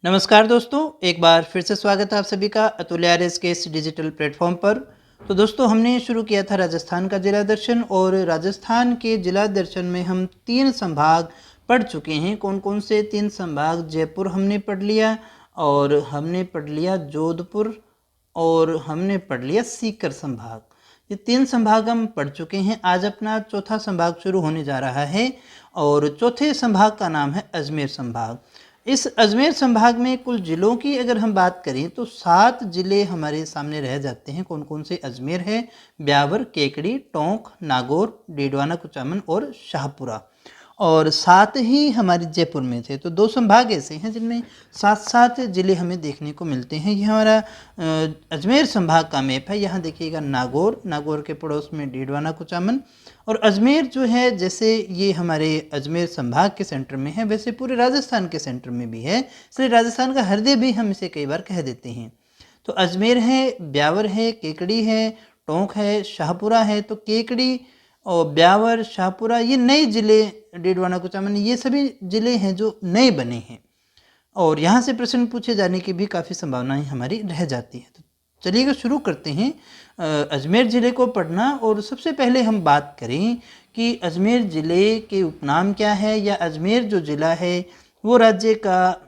नमस्कार दोस्तों, एक बार फिर से स्वागत है आप सभी का अतुल आर्यस के इस डिजिटल प्लेटफॉर्म पर। तो दोस्तों, हमने शुरू किया था राजस्थान का जिला दर्शन और राजस्थान के जिला दर्शन में हम 3 संभाग पढ़ चुके हैं। कौन कौन से 3 संभाग? जयपुर हमने पढ़ लिया और हमने पढ़ लिया जोधपुर और हमने पढ़ लिया सीकर संभाग। ये 3 संभाग हम पढ़ चुके हैं। आज अपना चौथा संभाग शुरू होने जा रहा है और चौथे संभाग का नाम है अजमेर संभाग। इस अजमेर संभाग में कुल जिलों की अगर हम बात करें तो 7 जिले हमारे सामने रह जाते हैं। कौन कौन से? अजमेर है, ब्यावर, केकड़ी, टोंक, नागौर, डीडवाना, कुचामन और शाहपुरा। और 7 ही हमारे जयपुर में थे। तो 2 संभाग ऐसे हैं जिनमें 7-7 जिले हमें देखने को मिलते हैं। ये हमारा अजमेर संभाग का मैप है। यहाँ देखिएगा नागौर के पड़ोस में डीडवाना, कुचामन। और अजमेर जो है, जैसे ये हमारे अजमेर संभाग के सेंटर में है, वैसे पूरे राजस्थान के सेंटर में भी है। इसलिए राजस्थान का हृदय भी हम इसे कई बार कह देते हैं। तो अजमेर है, ब्यावर है, केकड़ी है, टोंक है, शाहपुरा है। तो केकड़ी और ब्यावर, शाहपुरा ये नए ज़िले, डीडवाना, कुचामन ये सभी ज़िले हैं जो नए बने हैं और यहाँ से प्रश्न पूछे जाने की भी काफ़ी संभावनाएं हमारी रह जाती है। तो चलिएगा शुरू करते हैं अजमेर ज़िले को पढ़ना। और सबसे पहले हम बात करें कि अजमेर ज़िले के उपनाम क्या है, या अजमेर जो ज़िला है वो राज्य का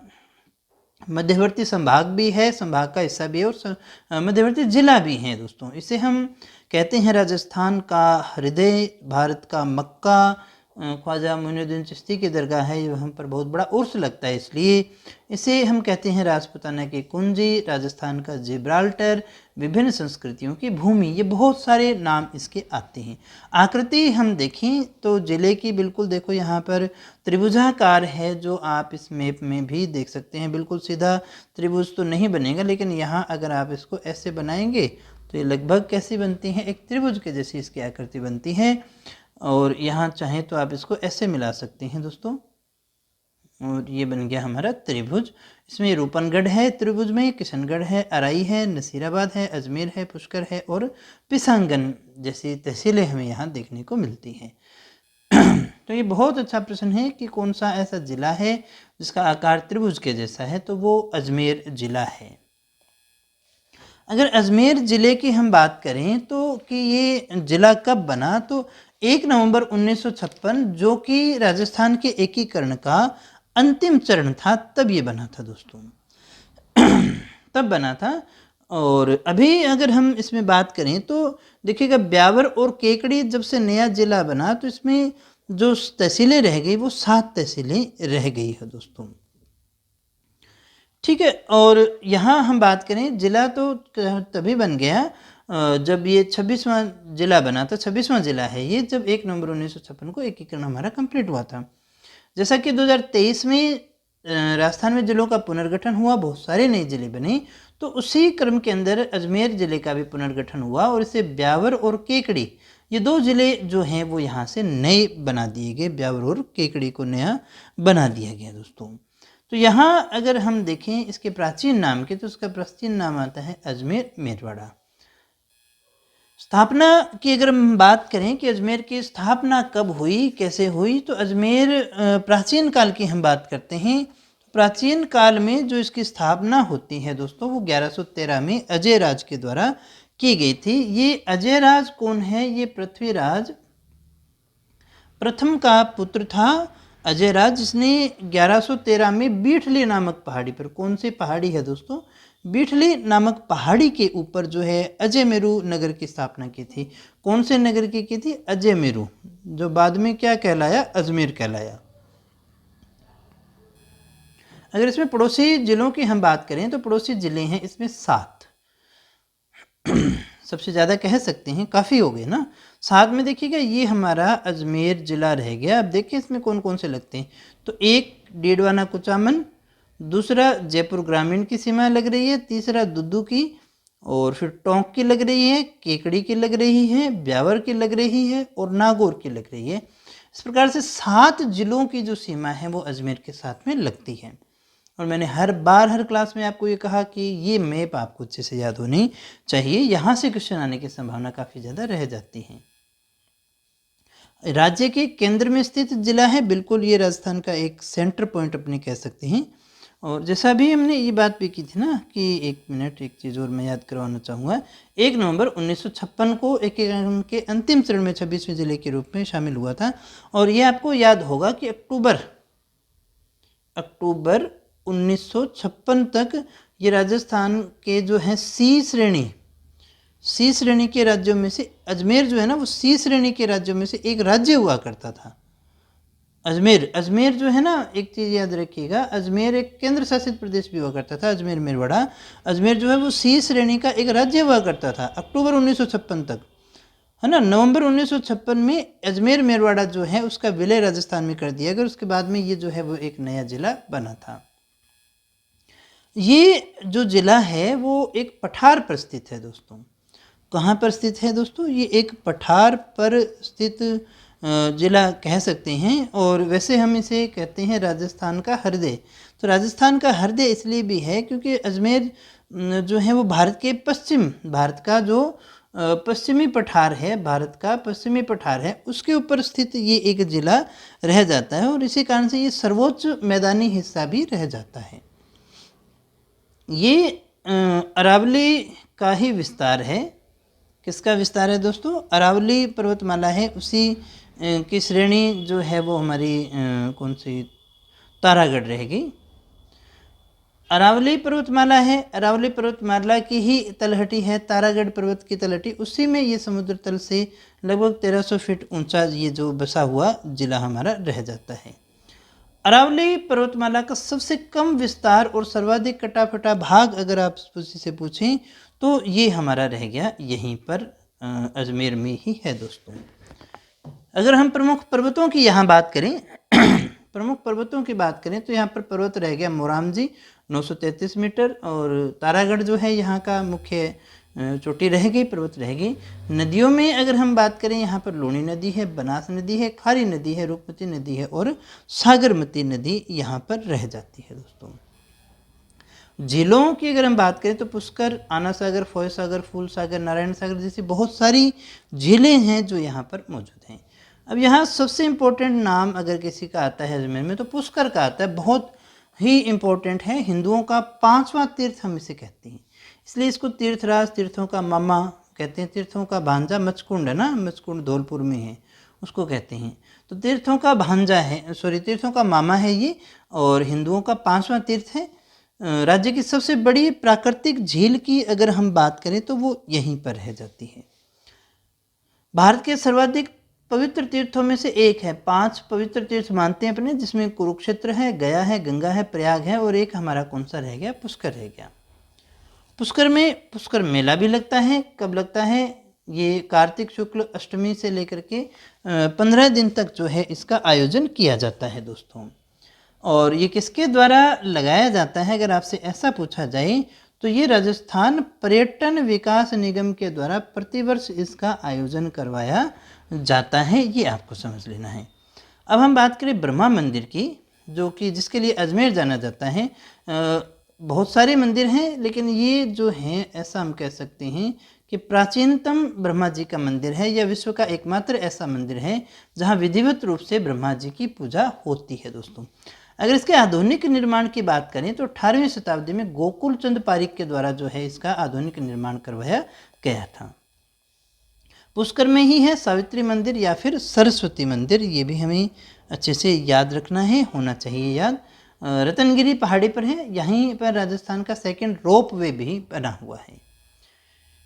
मध्यवर्ती संभाग भी है, संभाग का हिस्सा भी है और मध्यवर्ती जिला भी है। दोस्तों, इसे हम कहते हैं राजस्थान का हृदय, भारत का मक्का। ख्वाजा मोइनुद्दीन चिश्ती की दरगाह है, वहाँ पर बहुत बड़ा उर्स लगता है, इसलिए इसे हम कहते हैं राजपूताना की कुंजी, राजस्थान का जिब्राल्टर, विभिन्न संस्कृतियों की भूमि। ये बहुत सारे नाम इसके आते हैं। आकृति हम देखें तो जिले की बिल्कुल देखो, यहाँ पर त्रिभुजाकार है, जो आप इस मैप में भी देख सकते हैं। बिल्कुल सीधा त्रिभुज तो नहीं बनेगा, लेकिन यहाँ अगर आप इसको ऐसे बनाएंगे तो ये लगभग कैसी बनती है? एक त्रिभुज के जैसी इसकी आकृति बनती है। और यहाँ चाहें तो आप इसको ऐसे मिला सकते हैं दोस्तों, और ये बन गया हमारा त्रिभुज। इसमें रूपनगढ़ है, त्रिभुज में किशनगढ़ है, अराई है, नसीराबाद है, अजमेर है, पुष्कर है और पिसांगन जैसी तहसीलें हमें यहाँ देखने को मिलती हैं। तो ये बहुत अच्छा प्रश्न है कि कौन सा ऐसा जिला है जिसका आकार त्रिभुज के जैसा है, तो वो अजमेर जिला है। अगर अजमेर ज़िले की हम बात करें तो कि ये ज़िला कब बना, तो 1 नवंबर 1956, जो कि राजस्थान के एकीकरण का अंतिम चरण था, तब ये बना था दोस्तों। तब बना था। और अभी अगर हम इसमें बात करें तो देखिएगा, ब्यावर और केकड़ी जब से नया ज़िला बना तो इसमें जो तहसीलें रह गई वो 7 तहसीलें रह गई है दोस्तों। ठीक है। और यहाँ हम बात करें, जिला तो तभी बन गया जब ये 26वां जिला बना था। 26वां जिला है ये, जब 1 नवंबर 1956 को एकीकरण हमारा कंप्लीट हुआ था। जैसा कि 2023 में राजस्थान में जिलों का पुनर्गठन हुआ, बहुत सारे नए जिले बने, तो उसी क्रम के अंदर अजमेर जिले का भी पुनर्गठन हुआ और इसे ब्यावर और केकड़ी, ये 2 जिले जो हैं वो यहाँ से नए बना दिए गए। ब्यावर और केकड़ी को नया बना दिया गया दोस्तों। तो यहाँ अगर हम देखें इसके प्राचीन नाम के, तो उसका प्राचीन नाम आता है अजमेर मेरवाड़ा। स्थापना की अगर हम बात करें कि अजमेर की स्थापना कब हुई, कैसे हुई, तो अजमेर प्राचीन काल की हम बात करते हैं। प्राचीन काल में जो इसकी स्थापना होती है दोस्तों, वो 1113 में अजय राज के द्वारा की गई थी। ये अजय राज कौन है? ये पृथ्वीराज प्रथम का पुत्र था अजय राज, जिसने 1113 में बीठली नामक पहाड़ी पर, कौन सी पहाड़ी है दोस्तों? बीठली नामक पहाड़ी के ऊपर जो है अजय मेरू नगर की स्थापना की थी। कौन से नगर की थी? अजय मेरू, जो बाद में क्या कहलाया? अजमेर कहलाया। अगर इसमें पड़ोसी जिलों की हम बात करें तो पड़ोसी जिले हैं इसमें 7। सबसे ज़्यादा कह सकते हैं, काफ़ी हो गए ना। 7 में देखिएगा, ये हमारा अजमेर ज़िला रह गया। अब देखिए इसमें कौन कौन से लगते हैं। तो एक डीडवाना कुचामन, दूसरा जयपुर ग्रामीण की सीमा लग रही है, तीसरा दुद्दू की, और फिर टोंक की लग रही है, केकड़ी की लग रही है, ब्यावर की लग रही है और नागौर की लग रही है। इस प्रकार से 7 जिलों की जो सीमा है वो अजमेर के साथ में लगती है। और मैंने हर बार हर क्लास में आपको ये कहा कि ये मैप आपको अच्छे से याद होनी चाहिए, यहाँ से क्वेश्चन आने की संभावना काफ़ी ज़्यादा रह जाती है। राज्य के केंद्र में स्थित जिला है, बिल्कुल ये राजस्थान का एक सेंटर पॉइंट अपने कह सकते हैं। और जैसा भी हमने ये बात भी की थी ना कि एक मिनट, एक चीज़ और मैं याद करवाना चाहूँगा। 1 नवंबर 1956 को एकीकरण के अंतिम चरण में 26वें जिले के रूप में शामिल हुआ था। और ये आपको याद होगा कि अक्टूबर 1956 तक ये राजस्थान के जो हैं सी श्रेणी के राज्यों में से अजमेर जो है ना, वो सी श्रेणी के राज्यों में से एक राज्य हुआ करता था। अजमेर जो है ना, एक चीज़ याद रखिएगा, अजमेर एक केंद्र शासित प्रदेश भी हुआ करता था, अजमेर मेरवाड़ा। अजमेर जो है वो सी श्रेणी का एक राज्य हुआ करता था अक्टूबर 1956 तक, है ना। नवंबर 1956 में अजमेर मेरवाड़ा जो है उसका विलय राजस्थान में कर दिया गया। उसके बाद में ये जो है वो एक नया जिला बना था। ये जो जिला है वो एक पठार पर स्थित है दोस्तों। कहाँ पर स्थित है दोस्तों? ये एक पठार पर स्थित जिला कह सकते हैं। और वैसे हम इसे कहते हैं राजस्थान का हृदय। तो राजस्थान का हृदय इसलिए भी है क्योंकि अजमेर जो है वो भारत का जो पश्चिमी पठार है, भारत का पश्चिमी पठार है, उसके ऊपर स्थित ये एक जिला रह जाता है। और इसी कारण से ये सर्वोच्च मैदानी हिस्सा भी रह जाता है। ये अरावली का ही विस्तार है। किसका विस्तार है दोस्तों? अरावली पर्वतमाला है, उसी की श्रेणी जो है वो हमारी कौन सी, तारागढ़ रहेगी। अरावली पर्वतमाला है, अरावली पर्वतमाला की ही तलहटी है तारागढ़ पर्वत की तलहटी, उसी में ये समुद्र तल से लगभग 1300 फीट ऊंचा ये जो बसा हुआ जिला हमारा रह जाता है। अरावली पर्वतमाला का सबसे कम विस्तार और सर्वाधिक कटा-फटा भाग अगर आप किसी से पूछें तो ये हमारा रह गया यहीं पर अजमेर में ही है दोस्तों। अगर हम प्रमुख पर्वतों की यहाँ बात करें प्रमुख पर्वतों की बात करें तो यहाँ पर पर्वत रह गया मोरामजी 933 मीटर, और तारागढ़ जो है यहाँ का मुख्य चोटी रह गई, पर्वत रह गई। नदियों में अगर हम बात करें, यहाँ पर लूणी नदी है, बनास नदी है, खारी नदी है, रूपमती नदी है और सागरमती नदी यहाँ पर रह जाती है दोस्तों। झीलों की अगर हम बात करें तो पुष्कर, आना सागर, फोय सागर, फूल सागर, नारायण सागर जैसी बहुत सारी झीलें हैं जो यहाँ पर मौजूद हैं। अब यहाँ सबसे इम्पोर्टेंट नाम अगर किसी का आता है अजमेर में तो पुष्कर का आता है। बहुत ही इम्पोर्टेंट है, हिंदुओं का 5वां तीर्थ हम इसे कहते हैं, इसलिए इसको तीर्थराज, तीर्थों का मामा कहते हैं। तीर्थों का भांजा मचकुंड है ना, मचकुंड धौलपुर में है, उसको कहते हैं। तो तीर्थों का भांजा है, तीर्थों का मामा है ये, और हिंदुओं का 5वां तीर्थ है। राज्य की सबसे बड़ी प्राकृतिक झील की अगर हम बात करें तो वो यहीं पर रह जाती है। भारत के सर्वाधिक पवित्र तीर्थों में से एक है, 5 पवित्र तीर्थ मानते हैं अपने, जिसमें कुरुक्षेत्र है, गया है, गंगा है, प्रयाग है, और एक हमारा कौन सा रह गया? पुष्कर रह गया। पुष्कर में पुष्कर मेला भी लगता है। कब लगता है? ये कार्तिक शुक्ल अष्टमी से लेकर के 15 दिन तक जो है इसका आयोजन किया जाता है दोस्तों। और ये किसके द्वारा लगाया जाता है अगर आपसे ऐसा पूछा जाए तो ये राजस्थान पर्यटन विकास निगम के द्वारा प्रतिवर्ष इसका आयोजन करवाया जाता है, ये आपको समझ लेना है। अब हम बात करें ब्रह्मा मंदिर की, जो कि जिसके लिए अजमेर जाना जाता है। बहुत सारे मंदिर हैं, लेकिन ये जो हैं ऐसा हम कह सकते हैं कि प्राचीनतम ब्रह्मा जी का मंदिर है, या विश्व का एकमात्र ऐसा मंदिर है जहाँ विधिवत रूप से ब्रह्मा जी की पूजा होती है दोस्तों। अगर इसके आधुनिक निर्माण की बात करें तो 18वीं शताब्दी में गोकुल चंद पारिक के द्वारा जो है इसका आधुनिक निर्माण करवाया गया था। पुष्कर में ही है सावित्री मंदिर या फिर सरस्वती मंदिर, ये भी हमें अच्छे से याद रखना है, होना चाहिए याद। रतनगिरी पहाड़ी पर है, यहीं पर राजस्थान का सेकंड रोप वे भी बना हुआ है।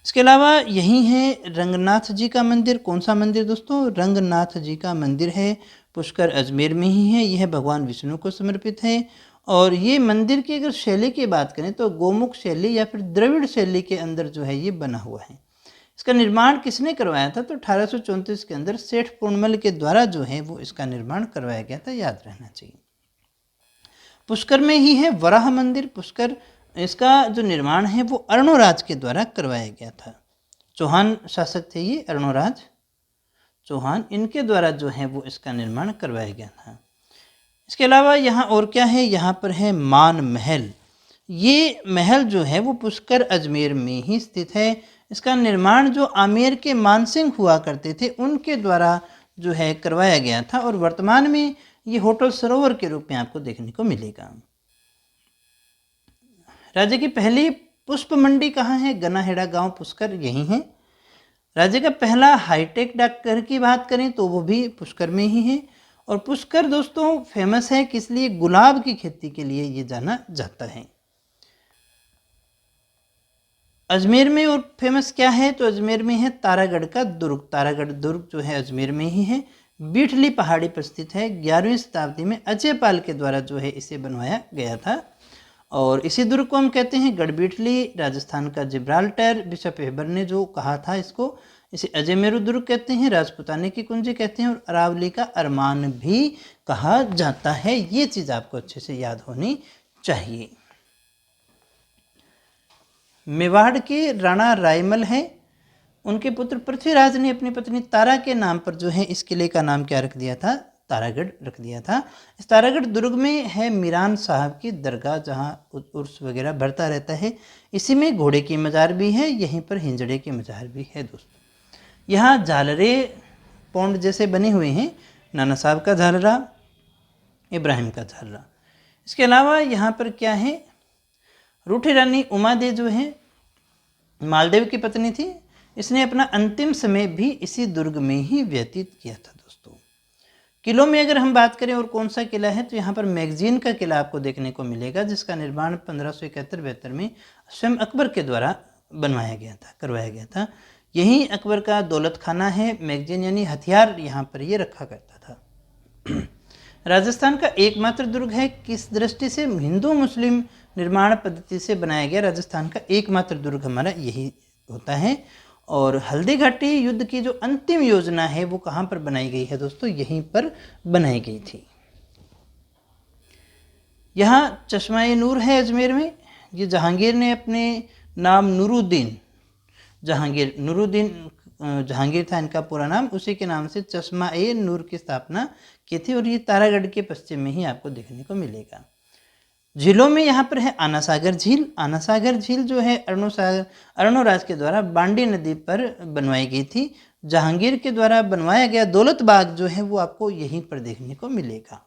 इसके अलावा यहीं है रंगनाथ जी का मंदिर। कौन सा मंदिर दोस्तों? रंगनाथ जी का मंदिर है, पुष्कर अजमेर में ही है। यह भगवान विष्णु को समर्पित है। और ये मंदिर की अगर शैली की बात करें तो गोमुख शैली या फिर द्रविड़ शैली के अंदर जो है ये बना हुआ है। इसका निर्माण किसने करवाया था? तो 1834 के अंदर सेठ पूर्णमल के द्वारा जो है वो इसका निर्माण करवाया गया था, याद रहना चाहिए। पुष्कर में ही है वराह मंदिर। पुष्कर, इसका जो निर्माण है वो अर्णोराज के द्वारा करवाया गया था। चौहान शासक थे ये, अर्णोराज चौहान, इनके द्वारा जो है वो इसका निर्माण करवाया गया था। इसके अलावा यहाँ और क्या है? यहाँ पर है मान महल। ये महल जो है वो पुष्कर अजमेर में ही स्थित है। इसका निर्माण जो आमेर के मानसिंह हुआ करते थे उनके द्वारा जो है करवाया गया था, और वर्तमान में ये होटल सरोवर के रूप में आपको देखने को मिलेगा। राज्य की पहली पुष्प मंडी कहाँ है? गनाहेड़ा गांव पुष्कर यही है। राज्य का पहला हाईटेक डाकघर की बात करें तो वो भी पुष्कर में ही है। और पुष्कर दोस्तों फेमस है किस लिए? गुलाब की खेती के लिए ये जाना जाता है। अजमेर में और फेमस क्या है? तो अजमेर में है तारागढ़ का दुर्ग। तारागढ़ दुर्ग जो है अजमेर में ही है, बीठली पहाड़ी पर स्थित है। 11वीं शताब्दी में अजयपाल के द्वारा जो है इसे बनवाया गया था। और इसी दुर्ग को हम कहते हैं गढ़बीठली, राजस्थान का जिब्राल्टर। बिशप हेबर ने जो कहा था इसको, इसे अजमेरू दुर्ग कहते हैं, राजपुताने की कुंजी कहते हैं और अरावली का अरमान भी कहा जाता है। ये चीज़ आपको अच्छे से याद होनी चाहिए। मेवाड़ के राणा रायमल हैं, उनके पुत्र पृथ्वीराज ने अपनी पत्नी तारा के नाम पर जो है इस किले का नाम क्या रख दिया था? तारागढ़ रख दिया था। इस तारागढ़ दुर्ग में है मीरान साहब की दरगाह, जहाँ उर्स वगैरह भरता रहता है। इसी में घोड़े की मज़ार भी है, यहीं पर हिंजड़े की मज़ार भी है दोस्तों। यहाँ झालरे पौंड जैसे बने हुए हैं, नाना साहब का झालरा, इब्राहिम का झालरा। इसके अलावा यहाँ पर क्या है? रूठी रानी उमा दे जो है मालदेव की पत्नी थी, इसने अपना अंतिम समय भी इसी दुर्ग में ही व्यतीत किया था दोस्तों। किलों में अगर हम बात करें और कौन सा किला है, तो यहाँ पर मैगजीन का किला आपको देखने को मिलेगा, जिसका निर्माण 1571-72 में स्वयं अकबर के द्वारा बनवाया गया था, करवाया गया था। यही अकबर का दौलत खाना है। मैगजीन यानी हथियार यहाँ पर ये रखा करता था। राजस्थान का एकमात्र दुर्ग है, किस दृष्टि से? हिंदू मुस्लिम निर्माण पद्धति से बनाया गया राजस्थान का एकमात्र दुर्ग हमारा यही होता है। और हल्दी घाटी युद्ध की जो अंतिम योजना है वो कहाँ पर बनाई गई है दोस्तों? यहीं पर बनाई गई थी। यहाँ चश्मा-ए नूर है अजमेर में। ये जहांगीर ने अपने नाम नूरुद्दीन, जहांगीर था इनका पूरा नाम, उसी के नाम से चश्मा-ए नूर की स्थापना की थी। और ये तारागढ़ के पश्चिम में ही आपको देखने को मिलेगा। झीलों में यहाँ पर है आना सागर झील। आना सागर झील जो है अरुणोराज के द्वारा बांडी नदी पर बनवाई गई थी। जहांगीर के द्वारा बनवाया गया दौलत बाग जो है वो आपको यहीं पर देखने को मिलेगा।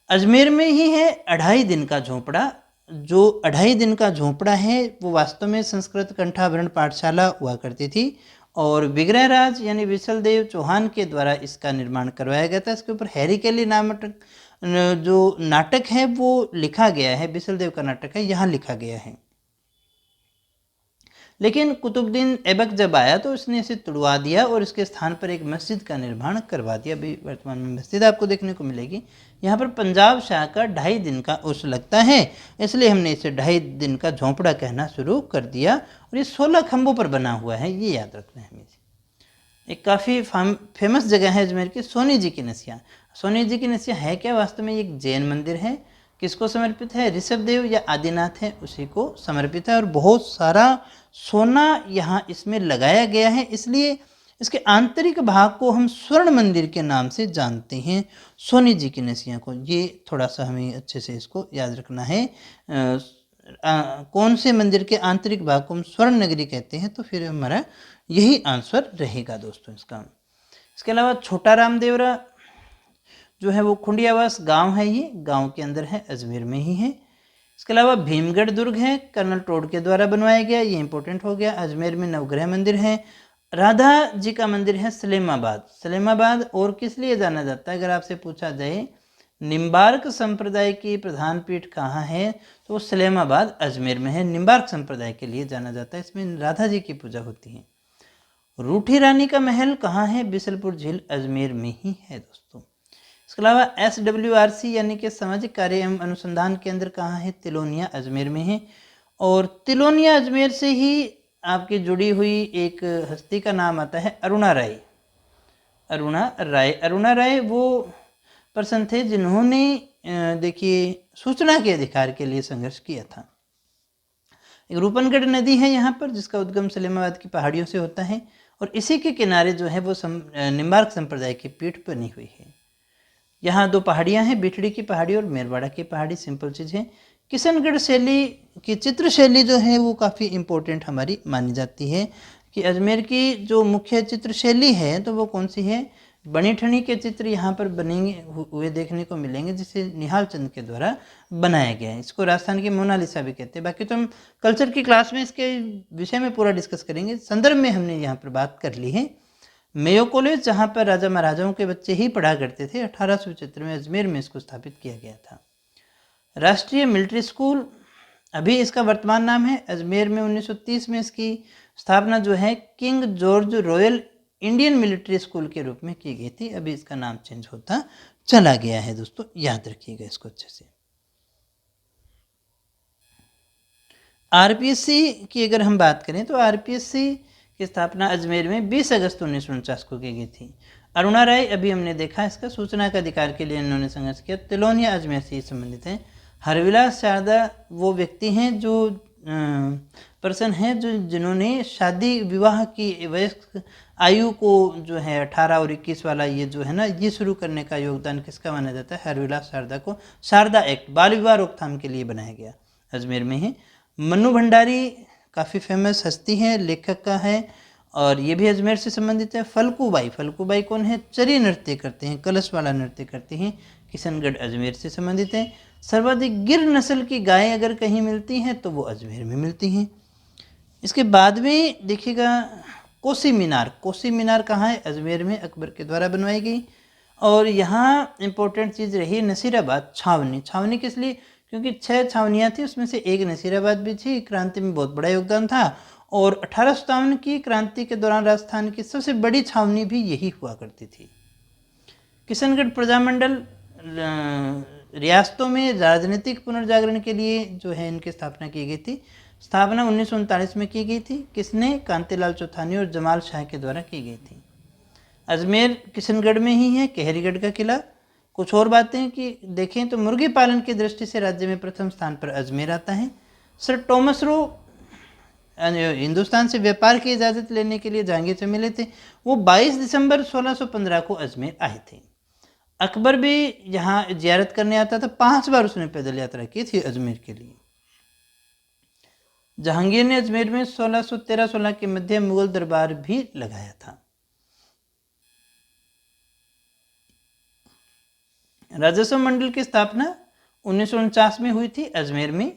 अजमेर में ही है 2.5 दिन का झोंपड़ा। जो 2.5 दिन का झोंपड़ा है वो वास्तव में संस्कृत कंठाभरण पाठशाला हुआ करती थी और विग्रहराज यानी विशलदेव चौहान के द्वारा इसका निर्माण करवाया गया था। इसके ऊपर हैरी कैली नामक जो नाटक है वो लिखा गया है, बिसलदेव का नाटक है, यहाँ लिखा गया है। लेकिन कुतुबुद्दीन ऐबक जब आया तो उसने इसे तुड़वा दिया और इसके स्थान पर एक मस्जिद का निर्माण करवा दिया। अभी वर्तमान में मस्जिद आपको देखने को मिलेगी। यहाँ पर पंजाब शाह का 2.5 दिन का उर्स लगता है, इसलिए हमने इसे 2.5 दिन का झोंपड़ा कहना शुरू कर दिया। और ये 16 खंभों पर बना हुआ है, ये याद रखना है हमें। एक काफ़ी फेमस जगह है अजमेर की, सोनी जी की नसिया। सोनी जी की नसिया है क्या? वास्तव में एक जैन मंदिर है। किसको समर्पित है? ऋषभदेव या आदिनाथ है उसी को समर्पित है। और बहुत सारा सोना यहाँ इसमें लगाया गया है, इसलिए इसके आंतरिक भाग को हम स्वर्ण मंदिर के नाम से जानते हैं, सोनी जी की नसिया को। ये थोड़ा सा हमें अच्छे से इसको याद रखना है। कौन से मंदिर के आंतरिक भाग को हम स्वर्ण नगरी कहते हैं, तो फिर हमारा यही आंसर रहेगा दोस्तों इसका। इसके अलावा छोटा रामदेवरा जो है वो खुंडियावास गांव है, ये गांव के अंदर है, अजमेर में ही है। इसके अलावा भीमगढ़ दुर्ग है, कर्नल टोड के द्वारा बनवाया गया, ये इंपॉर्टेंट हो गया। अजमेर में नवग्रह मंदिर है। राधा जी का मंदिर है सलेमाबाद। सलेमाबाद और किस लिए जाना जाता है? अगर आपसे पूछा जाए निम्बार्क संप्रदाय की प्रधान पीठ कहाँ है, तो वो सलेमाबाद अजमेर में है। निम्बार्क संप्रदाय के लिए जाना जाता है, इसमें राधा जी की पूजा होती है। रूठी रानी का महल कहाँ है? बिसलपुर झील अजमेर में ही है दोस्तों। इसके अलावा SWRC यानी कि सामाजिक कार्य एवं अनुसंधान केंद्र कहाँ है? तिलोनिया अजमेर में है। और तिलोनिया अजमेर से ही आपकी जुड़ी हुई एक हस्ती का नाम आता है अरुणा राय। अरुणा राय वो पर्सन थे जिन्होंने देखिए सूचना के अधिकार के लिए संघर्ष किया था। एक रूपनगढ़ नदी है यहाँ पर, जिसका उद्गम सलेमाबाद की पहाड़ियों से होता है और इसी के किनारे जो है वो निम्बार्क संप्रदाय की पीठ बनी हुई है। यहाँ 2 पहाड़ियाँ हैं, बिठड़ी की पहाड़ी और मेरवाड़ा की पहाड़ी। सिंपल चीज़ है। किशनगढ़ शैली की चित्र शैली जो है वो काफ़ी इम्पोर्टेंट हमारी मानी जाती है कि अजमेर की जो मुख्य चित्र शैली है तो वो कौन सी है? बनी ठनी के चित्र यहाँ पर बनेंगे हुए देखने को मिलेंगे, जिसे निहाल चंद के द्वारा बनाया गया है। इसको राजस्थान की मोनालिसा भी कहते हैं। बाकी तो हम कल्चर की क्लास में इसके विषय में पूरा डिस्कस करेंगे। संदर्भ में हमने यहाँ पर बात कर ली है। मेयो कॉलेज, जहाँ पर राजा महाराजाओं के बच्चे ही पढ़ा करते थे, 1875 में अजमेर में इसको स्थापित किया गया था। राष्ट्रीय मिलिट्री स्कूल, अभी इसका वर्तमान नाम है, अजमेर में 1930 में इसकी स्थापना जो है king George royal Indian military school के रूप में की गई थी। अभी इसका नाम चेंज होता चला गया है। दोस्तों याद रखिएगा इसको अच्छे से। आरपीएससी की अगर हम बात करें तो आरपीएससी की स्थापना अजमेर में 20 अगस्त 1949 को की गई थी। अरुणा राय, अभी हमने देखा, इसका सूचना का अधिकार के लिए इन्होंने संघर्ष किया। तिलोनिया अजमेर से संबंधित हैं। हरविलास शारदा वो व्यक्ति हैं जो पर्सन हैं जिन्होंने शादी विवाह की वयस्क आयु को जो है 18 और 21 वाला ये जो है ना, ये शुरू करने का योगदान किसका माना जाता है? हरविलास शारदा को। शारदा एक्ट बाल विवाह रोकथाम के लिए बनाया गया, अजमेर में ही। मन्नू भंडारी काफ़ी फेमस हस्ती है, लेखक का है, और ये भी अजमेर से संबंधित है। फल्कूबाई, फल्कूबाई कौन है? चरी नृत्य करते हैं, कलश वाला नृत्य करते हैं, किशनगढ़ अजमेर से संबंधित है। सर्वाधिक गिर नस्ल की गायें अगर कहीं मिलती हैं तो वो अजमेर में मिलती हैं। इसके बाद में देखिएगा कोसी मीनार, कोसी मीनार कहाँ है? अजमेर में, अकबर के द्वारा बनवाई गई। और यहाँ इंपॉर्टेंट चीज़ रही नसीराबाद छावनी। छावनी किस लिए? क्योंकि 6 छावनियाँ थी, उसमें से एक नसीराबाद भी थी। क्रांति में बहुत बड़ा योगदान था, और 1857 की क्रांति के दौरान राजस्थान की सबसे बड़ी छावनी भी यही हुआ करती थी। किशनगढ़ प्रजामंडल, रियासतों में राजनीतिक पुनर्जागरण के लिए जो है इनकी स्थापना की गई थी। स्थापना 1939 में की गई थी। किसने? कांतिलाल चौथानी और जमाल शाह के द्वारा की गई थी। अजमेर किशनगढ़ में ही है, कहरीगढ़ का किला। कुछ और बातें कि देखें तो मुर्गी पालन की दृष्टि से राज्य में प्रथम स्थान पर अजमेर आता है। सर टॉमस रो हिंदुस्तान से व्यापार की इजाज़त लेने के लिए जहांगीर से मिले थे। वो 22 दिसंबर 1615 को अजमेर आए थे। अकबर भी यहाँ जियारत करने आता था, 5 बार उसने पैदल यात्रा की थी अजमेर के लिए। जहांगीर ने अजमेर में 1613-16 के मध्य मुगल दरबार भी लगाया था। राजस्व मंडल की स्थापना 1949 में हुई थी अजमेर में।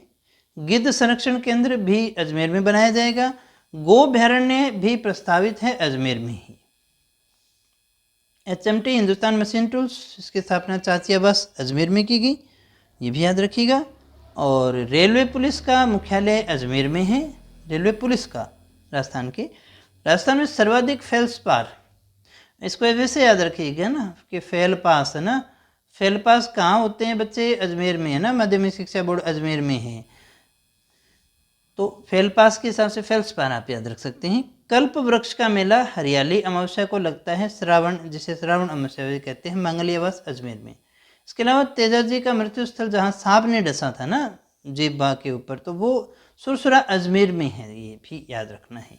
गिद्ध संरक्षण केंद्र भी अजमेर में बनाया जाएगा। गोभ्यारण्य भी प्रस्तावित है अजमेर में ही। HMT हिंदुस्तान मशीन टूल्स, इसकी स्थापना चाचियाबास अजमेर में की गई, ये भी याद रखिएगा। और रेलवे पुलिस का मुख्यालय अजमेर में है, रेलवे पुलिस का राजस्थान के। राजस्थान में सर्वाधिक फेल्स पार, इसको वैसे याद रखिएगा ना कि फेल पास है ना। फेल पास कहाँ होते हैं बच्चे? अजमेर में है ना, माध्यमिक शिक्षा बोर्ड अजमेर में है। तो फेल पास के हिसाब से फेल्स पार आप याद रख सकते हैं। कल्प वृक्ष का मेला हरियाली अमावस्या को लगता है, श्रावण, जिसे श्रावण अमावस्या भी कहते हैं, मंगलियावास अजमेर में। इसके अलावा तेजाजी का मृत्यु स्थल जहाँ सांप ने डसा था ना जीभ बाग के ऊपर, तो वो सुरसुरा अजमेर में है, ये भी याद रखना है।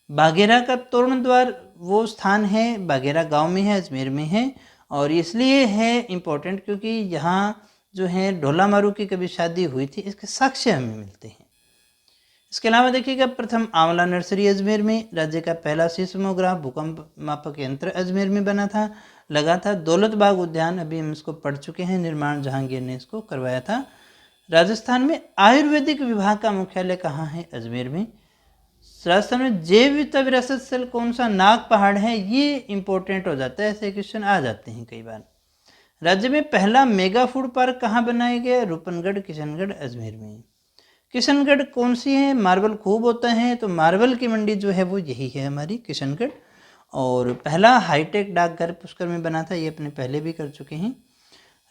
बाघेरा का तोरण द्वार वो स्थान है, बाघेरा गांव में है, अजमेर में है, और इसलिए है इम्पोर्टेंट क्योंकि यहाँ जो है ढोला मारू की कभी शादी हुई थी, इसके साक्ष्य हमें मिलते हैं। इसके अलावा देखिएगा प्रथम आंवला नर्सरी अजमेर में, राज्य का पहला सीस्मोग्राफ भूकंप मापक यंत्र अजमेर में बना था, लगा था। दौलत बाग उद्यान, अभी हम इसको पढ़ चुके हैं, निर्माण जहांगीर ने इसको करवाया था। राजस्थान में आयुर्वेदिक विभाग का मुख्यालय कहाँ है? अजमेर में। राजस्थान में जैव विविधता विरासत स्थल कौन सा? नाग पहाड़ है, ये इंपॉर्टेंट हो जाता है, ऐसे क्वेश्चन आ जाते हैं कई बार। राज्य में पहला मेगा फूड पार्क कहाँ बनाया गया? रूपनगढ़, किशनगढ़, अजमेर में। किशनगढ़ कौन सी है? मार्बल खूब होता है, तो मार्बल की मंडी जो है वो यही है हमारी किशनगढ़। और पहला हाईटेक डाकघर पुष्कर में बना था, ये अपने पहले भी कर चुके हैं।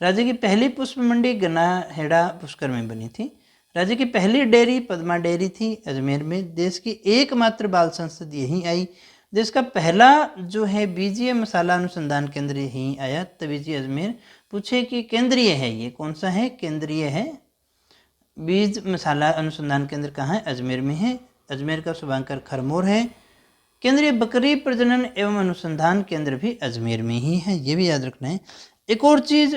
राज्य की पहली पुष्प मंडी गनाहेड़ा पुष्कर में बनी थी। राज्य की पहली डेयरी पद्मा डेयरी थी अजमेर में। देश की एकमात्र बाल संसद यहीं आई। देश का पहला जो है बीजीय मसाला अनुसंधान केंद्र यहीं आया, तवीजी अजमेर। पूछे कि केंद्रीय है, ये कौन सा है? केंद्रीय है। बीज मसाला अनुसंधान केंद्र कहाँ है? अजमेर में है। अजमेर का शुभांकर खरमोर है। केंद्रीय बकरी प्रजनन एवं अनुसंधान केंद्र भी अजमेर में ही है, ये भी याद रखना है। एक और चीज़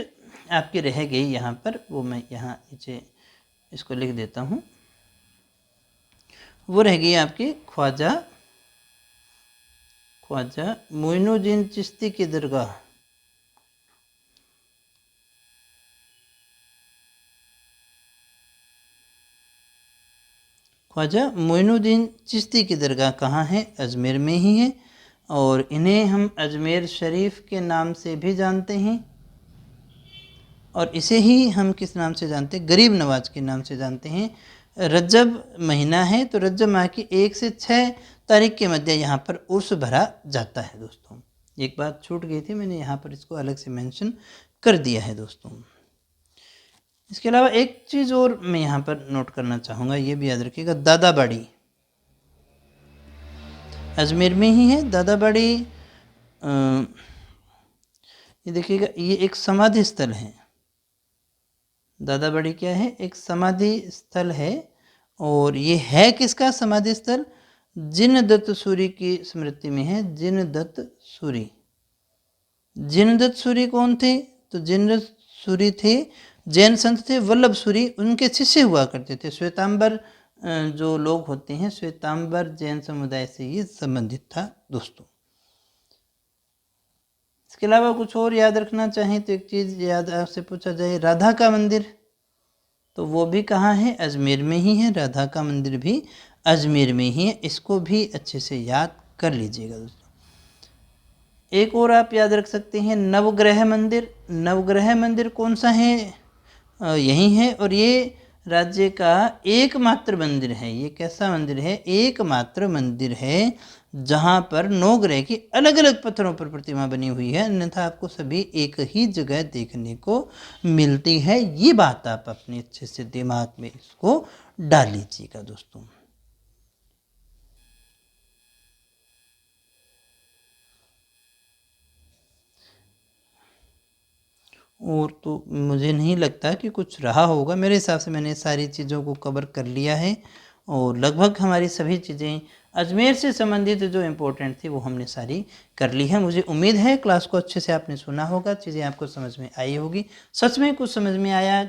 आपकी रह गई यहाँ पर, वो मैं यहाँ नीचे इसको लिख देता हूँ। वो रह गई आपकी ख्वाजा मोइनुद्दीन चिश्ती की दरगाह। ख्वाजा मोइनुद्दीन चिश्ती की दरगाह कहाँ है? अजमेर में ही है, और इन्हें हम अजमेर शरीफ के नाम से भी जानते हैं, और इसे ही हम किस नाम से जानते हैं? गरीब नवाज के नाम से जानते हैं। रजब महीना है, तो रजब माह की 1 से 6 तारीख के मध्य यहाँ पर उर्स भरा जाता है दोस्तों। एक बात छूट गई थी, मैंने यहाँ पर इसको अलग से मेंशन कर दिया है दोस्तों। इसके अलावा एक चीज़ और मैं यहाँ पर नोट करना चाहूँगा, ये भी याद रखिएगा, दादाबाड़ी अजमेर में ही है। दादाबाड़ी ये देखिएगा, ये एक समाधि स्थल है। दादाबाड़ी क्या है? एक समाधि स्थल है, और ये है किसका समाधि स्थल? जिनदत्त सूरी की स्मृति में है। जिनदत्त सूरी, जिनदत्त सूरी कौन थे? तो जिनदत्त सूरी थे जैन संत थे, वल्लभ सूरी उनके शिष्य हुआ करते थे। श्वेतांबर जो लोग होते हैं, श्वेतांबर जैन समुदाय से ये संबंधित था दोस्तों। इसके अलावा कुछ और याद रखना चाहें तो एक चीज़ याद आपसे पूछा जाए, राधा का मंदिर, तो वो भी कहाँ है? अजमेर में ही है। राधा का मंदिर भी अजमेर में ही है, इसको भी अच्छे से याद कर लीजिएगा दोस्तों। एक और आप याद रख सकते हैं, नवग्रह मंदिर। नवग्रह मंदिर कौन सा है? यही है, और ये राज्य का एकमात्र मंदिर है। ये कैसा मंदिर है? एकमात्र मंदिर है जहाँ पर 9 ग्रह की अलग अलग पत्थरों पर प्रतिमा बनी हुई है, अन्यथा आपको सभी एक ही जगह देखने को मिलती है। ये बात आप अपने अच्छे से दिमाग में इसको डाल लीजिएगा दोस्तों। और तो मुझे नहीं लगता कि कुछ रहा होगा। मेरे हिसाब से मैंने सारी चीज़ों को कवर कर लिया है, और लगभग हमारी सभी चीज़ें अजमेर से संबंधित जो इम्पोर्टेंट थी वो हमने सारी कर ली है। मुझे उम्मीद है क्लास को अच्छे से आपने सुना होगा, चीज़ें आपको समझ में आई होगी। सच में कुछ समझ में आया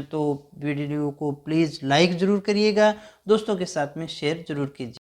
तो वीडियो को प्लीज़ लाइक ज़रूर करिएगा, दोस्तों के साथ में शेयर ज़रूर कीजिए।